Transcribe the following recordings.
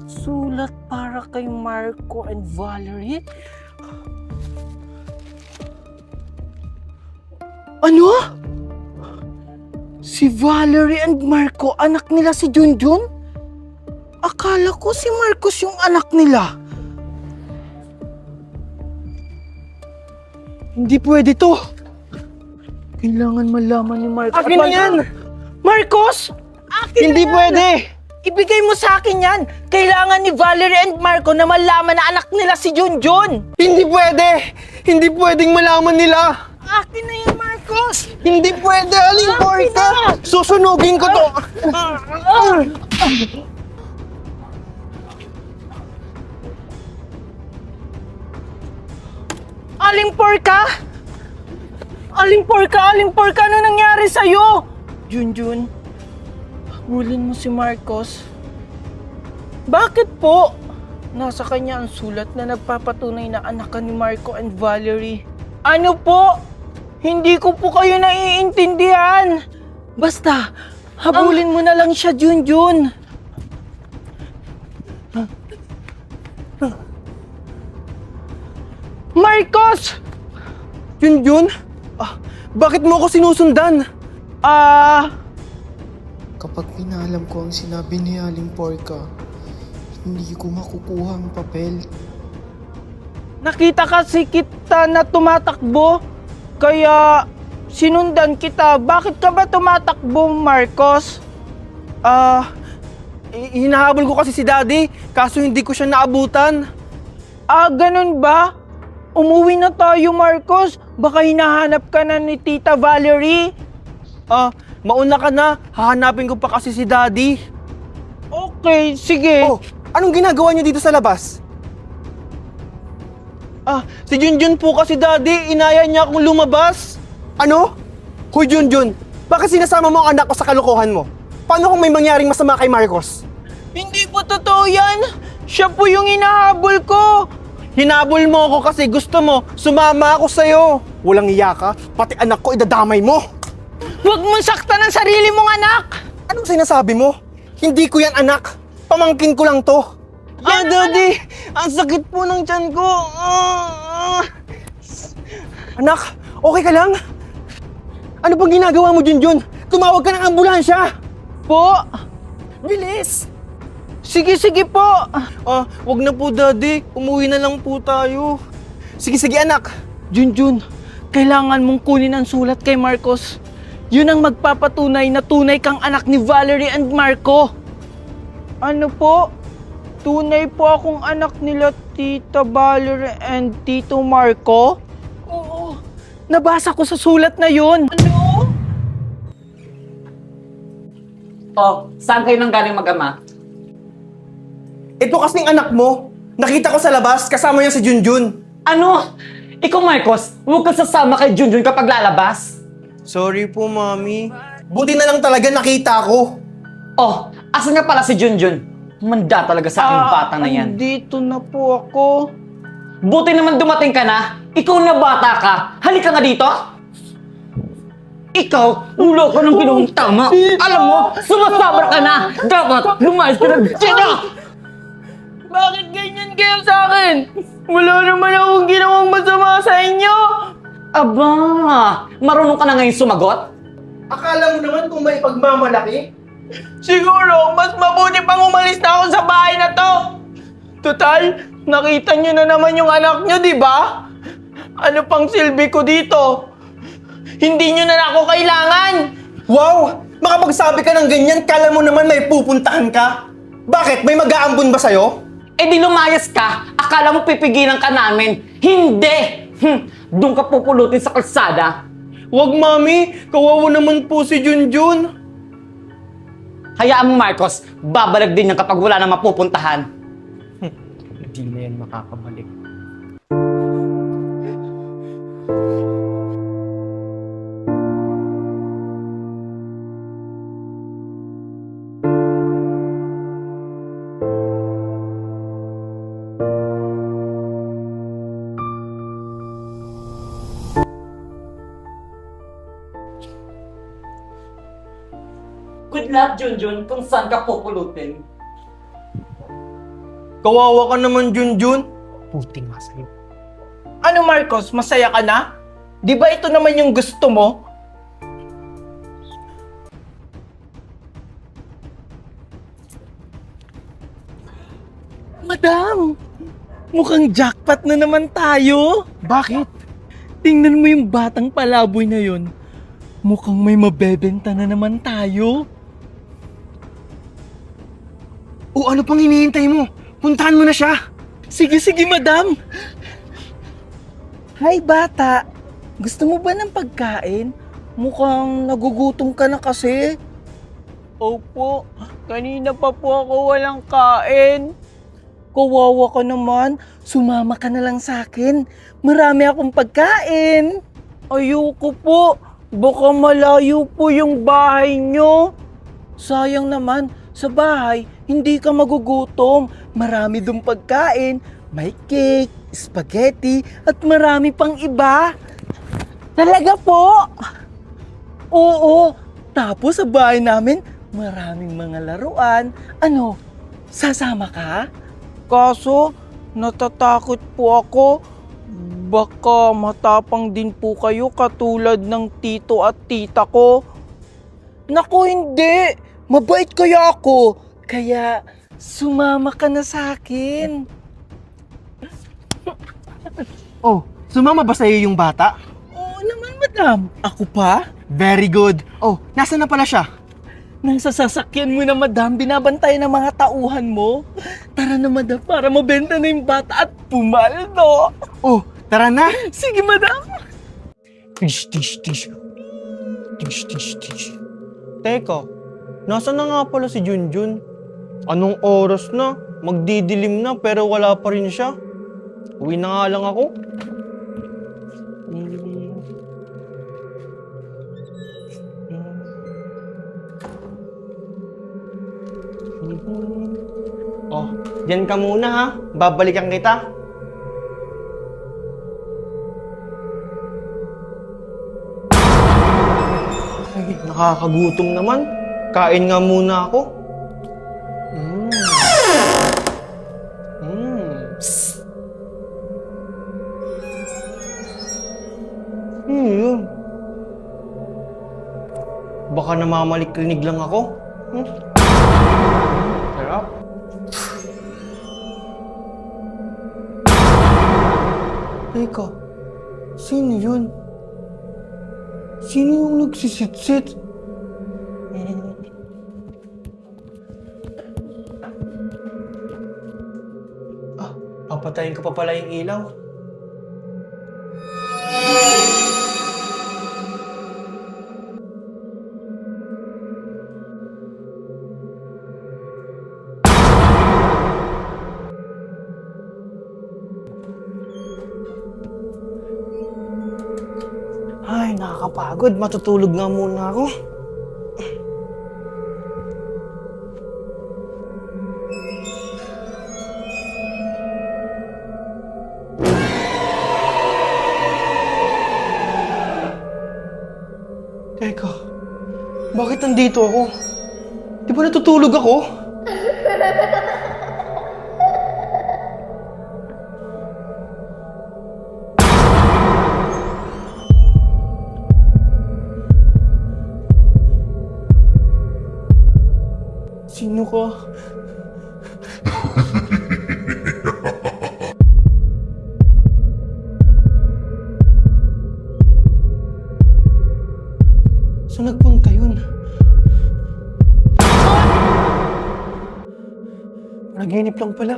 Sulat para kay Marco and Valerie? Ano? Si Valerie and Marco, anak nila si Junjun? Akala ko si Marcos yung anak nila. Hindi pwede to. Kailangan malaman ni Marcos. Akin na yan! Marcos! Akin Hindi na yan! pwede! Ibigay mo sa akin yan! Kailangan ni Valerie and Marco na malaman na anak nila si Junjun! Hindi pwede! Hindi pwedeng malaman nila! Akin na yan, Marcos! Hindi pwede! Aling porka! Susunugin ko to! Aling porka! Aling porka! Aling porka! Ano nangyari sa'yo? Junjun, habulin mo si Marcos. Bakit po? Nasa kanya ang sulat na nagpapatunay na anak ka ni Marco and Valerie. Ano po? Hindi ko po kayo naiintindihan. Basta, habulin mo na lang siya, Junjun. Marcos! Junjun? Bakit mo ako sinusundan? Kapag pinaalam ko ang sinabi ni Aling Porka, hindi ko makukuha ang papel. Nakita kasi kita na tumatakbo, kaya sinundan kita. Bakit ka ba tumatakbo, Marcos? Hinahabol ko kasi si Daddy, kaso hindi ko siya naabutan. Ganun ba? Umuwi na tayo, Marcos. Baka hinahanap ka na ni Tita Valerie. Mauna ka na. Hahanapin ko pa kasi si Daddy. Okay, sige. Oh, anong ginagawa niyo dito sa labas? Si Junjun po kasi, Daddy. Inaya niya akong lumabas. Ano? Hoy, Junjun. Bakit sinasama mo ang anak ko sa kalokohan mo? Paano kung may mangyaring masama kay Marcos? Hindi po totoo yan. Siya po yung hinahabol ko. Hinabol mo ako kasi gusto mo. Sumama ako sa'yo. Walang iya ka. Pati anak ko idadamay mo. Huwag mong saktan ang sarili mong anak. Anong sinasabi mo? Hindi ko yan anak. Pamangkin ko lang to. Daddy! Ang sakit po ng tiyan ko. Anak, okay ka lang? Ano bang ginagawa mo, Junjun? Tumawag ka ng ambulansya! Po? Bilis! Sige po. Wag na po, Daddy. Umuwi na lang po tayo. Sige, anak. Junjun, kailangan mong kunin ang sulat kay Marcos. Yun ang magpapatunay na tunay kang anak ni Valerie and Marco. Ano po? Tunay po akong anak nila Tita Valerie and Tito Marco? Oo. Nabasa ko sa sulat na yun. Ano? Saan kayo nang galing mag-ama? Ito kasing anak mo. Nakita ko sa labas, kasama niya si Junjun. Ano? Ikaw, Marcos, huwag kang sasama kay Junjun kapag lalabas. Sorry po, Mami. Buti na lang talaga nakita ko. Asan nga pala si Junjun? Manda talaga sa aking bata na yan. Dito na po ako. Buti naman dumating ka na. Ikaw na bata ka. Halika nga dito. Ikaw, ulo ka ng ginawang tama. Alam mo, sumasabra ka na. Dapat lumayas ka na dito. Bakit ganyan kayo sa akin? Wala naman akong ginawang masama sa inyo. Aba, marunong ka na ngayon sumagot? Akala mo naman kung may pagmamalaki? Siguro, mas mabuti pang umalis na ako sa bahay na to. Total, nakita nyo na naman yung anak nyo, di ba? Ano pang silbi ko dito? Hindi nyo na ako kailangan. Wow! Makapagsabi ka ng ganyan, kala mo naman may pupuntahan ka? Bakit? May mag-aambon ba sa'yo? Di lumayas ka. Akala mo pipigilan ka namin. Hindi! Doon ka pupulutin sa kalsada. Wag, Mami! Kawawa naman po si Junjun. Hayaan mo, Marcos. Babalag din yan kapag wala na mapupuntahan. Hindi na yan makakabalik. Good luck, Junjun, kung saan ka pupulutin. Kawawa ka naman, Junjun. Puting nga sa'yo. Ano Marcos, masaya ka na? Di ba ito naman yung gusto mo? Madam, mukhang jackpot na naman tayo. Bakit? Tingnan mo yung batang palaboy na yun. Mukhang may mabebenta na naman tayo. O ano pang hinihintay mo? Puntahan mo na siya. Sige, madam. Hi, bata. Gusto mo ba ng pagkain? Mukhang nagugutom ka na kasi. Opo, kanina pa po ako walang kain. Kawawa ka naman, sumama ka na lang sa akin. Marami akong pagkain. Ayoko po, baka malayo po yung bahay nyo. Sayang naman, sa bahay, hindi ka magugutom. Marami dong pagkain, may cake, spaghetti, at marami pang iba. Talaga po? Oo, tapos sa bahay namin, maraming mga laruan. Ano, sasama ka? Kaso, natatakot po ako. Baka matapang din po kayo katulad ng tito at tita ko. Naku, hindi! Mabait kaya ako. Kaya, sumama ka na sa akin. Oh, sumama ba sa'yo yung bata? Oo naman, madam. Ako pa? Very good. Oh, nasaan na pala siya? Nasa sasakyan mo na, madam. Binabantay ng mga tauhan mo. Tara na, madam, para mabenta na yung bata at pumaldo. Oh, tara na. Sige, madam. Tish, tish, tish. Tish, tish, tish. Teka, nasaan na nga pala si Junjun? Anong oras na? Magdidilim na pero wala pa rin siya. Uwi na nga lang ako. Oh, diyan ka muna ha. Babalikan kita. Ay, nakakagutom naman. Kain nga muna ako. Psst. Yun. Baka namamalik-rinig lang ako. Sarap. Teka, sino yun? Sino yung nagsisitsit? Papatayin ko pa pala yung ilaw. Ay, nakakapagod. Matutulog nga muna ako. Teka, bakit nandito ako? Di ba natutulog ako? Sino ka? Saan nagpunta yun? Panaginip lang pala.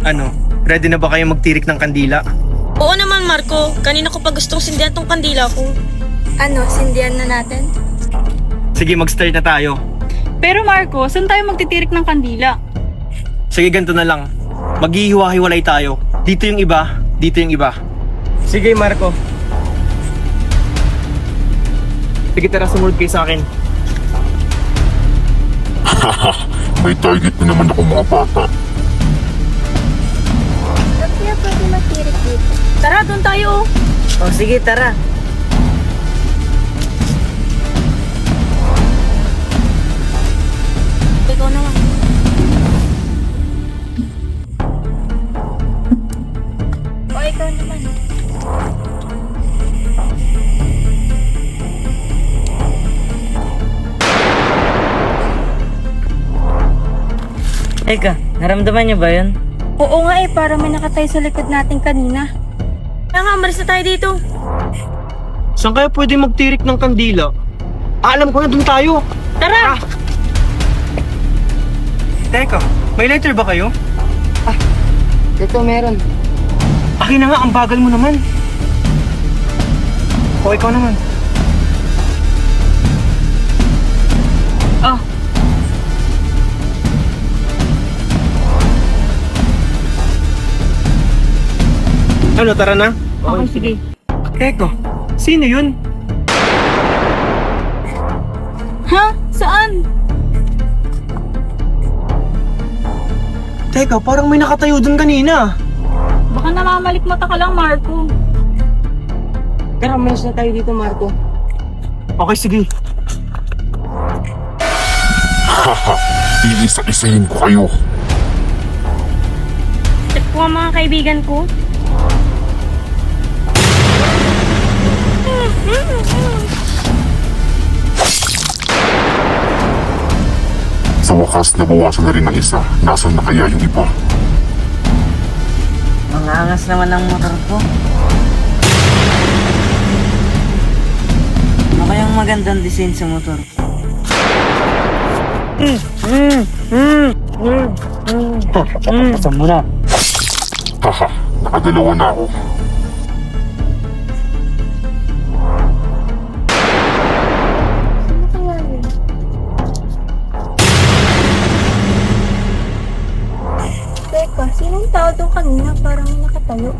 Ano? Ready na ba kayo magtirik ng kandila? Oo naman, Marco. Kanina ko pa gustong sindihan tong kandila ko. Ano, sindihan na natin? Sige, mag-start na tayo. Pero Marco, saan tayo magtitirik ng kandila? Sige, ganito na lang. Maghihiwa-hiwalay tayo. Dito yung iba, dito yung iba. Sige, Marco. Sige, tara, sumunod kayo sa akin. May target na naman ako mga bata. tayo pwede magtirik dito? Tara, doon tayo. O sige, tara. Ikaw naman. O ikaw naman. Teka, naramdaman niyo ba yun? Oo nga parang may nakatay sa likod natin kanina. Kaya nga, umalis na tayo dito. Saan kaya pwede magtirik ng kandila? Alam ko na, doon tayo. Tara! Teka, may lighter ba kayo? Ito meron. Akin na nga, ang bagal mo naman. O, ikaw naman. Ano, tara na? Okay, sige. Teka, sino yun? Ha? Saan? Teka, parang may nakatayo dun kanina. Baka namamalik mata ka lang, Marco. Tara, malis na tayo dito, Marco. Okay, sige. Iisa-isahin ko kayo. Check ko ang mga kaibigan ko. Sa wakas, nabawasan na rin ng isa. Nasaan na kaya yung iba? Ang angas naman ng motor ko. Ano kayang magandang design sa motor ko? Saan mo na? Haha, nakadalawa na ako. Ano kaya yun? Teka, sinong tao doon kanina? Parang may nakatayo.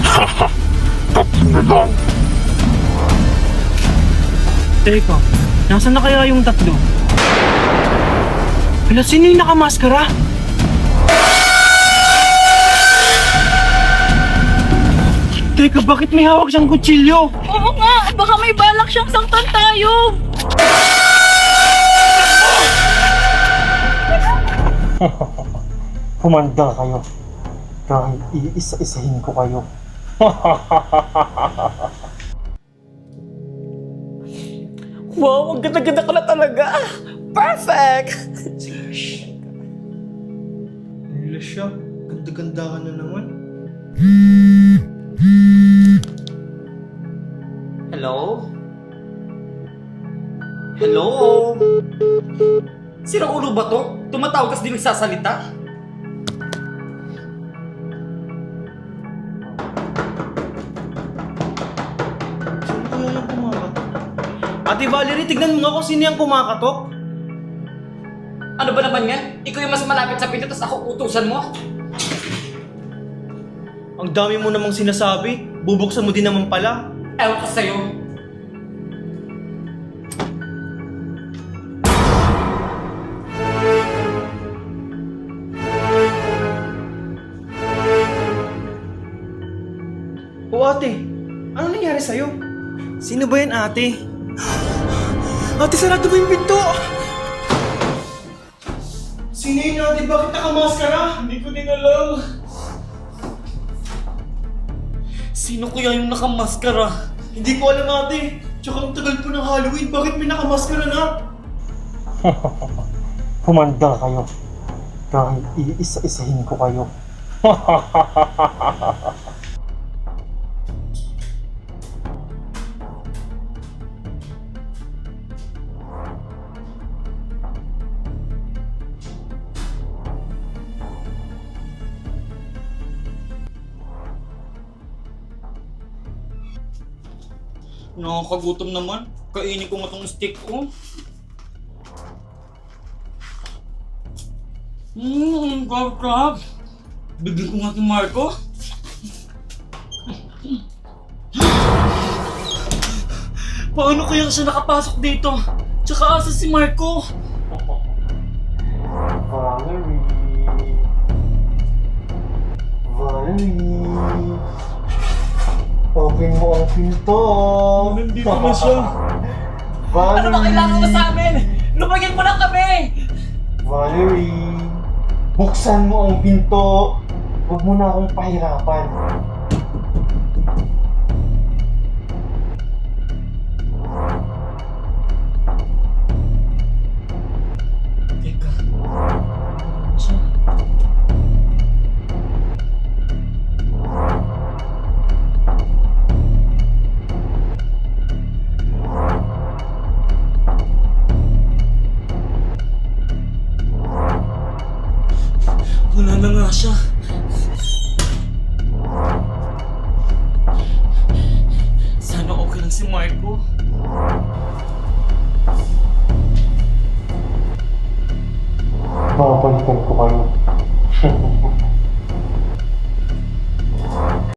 Haha, tatlo na lang. Teka, nasaan na kaya yung tatlo? Hala, sino yung nakamaskara? Teka, bakit may hawak siyang kutsilyo? Oo nga, baka may balak siyang saktan tayo. Humanda kayo. Dahil iisa-isahin ko kayo. Wow, ang ganda-ganda ka na talaga. Perfect! Wala siya. Ganda-ganda ka na naman. Hello? Hello? Sirang ulo ba to? Tumatawag kasi di nagsasalita? Sino kaya yung kumakatok? Ate Valerie, tignan mo nga kung sino yung kumakatok. Ano ba naman yan? Ikaw yung mas malapit sa pinto, tapos ako utusan mo? Ang dami mo namang sinasabi. Bubuksan mo din naman pala. Ewan ko sa'yo. O ate, ano nangyari sa'yo? Sino ba yan ate? Ate, sarado mo yung pinto! Sino yun ate? Bakit nakamaskara? Hindi ko din alam. Sino kaya yung nakamaskara? Hindi ko alam ate. Tsaka ang tagal po ng Halloween. Bakit may nakamaskara na? Humanda kayo. Dahil iisa-isahin ko kayo. Nakakagutom naman. Kainin ko nga tong stick ko. Crab. Bigyan ko nga kay Marco. Paano kaya siya nakapasok dito? Tsaka asa si Marco? Valerie. Valerie. Open mo ang pinto. Nandito na siya. Valerie. Ano ba kailangan mo sa amin? Lumagyan mo na kami! Valerie. Buksan mo ang pinto. Huwag mo na akong pahirapan. Teka. Siya. Wala na nga siya. Sana okay lang si Marco. Babalikan ko kayo.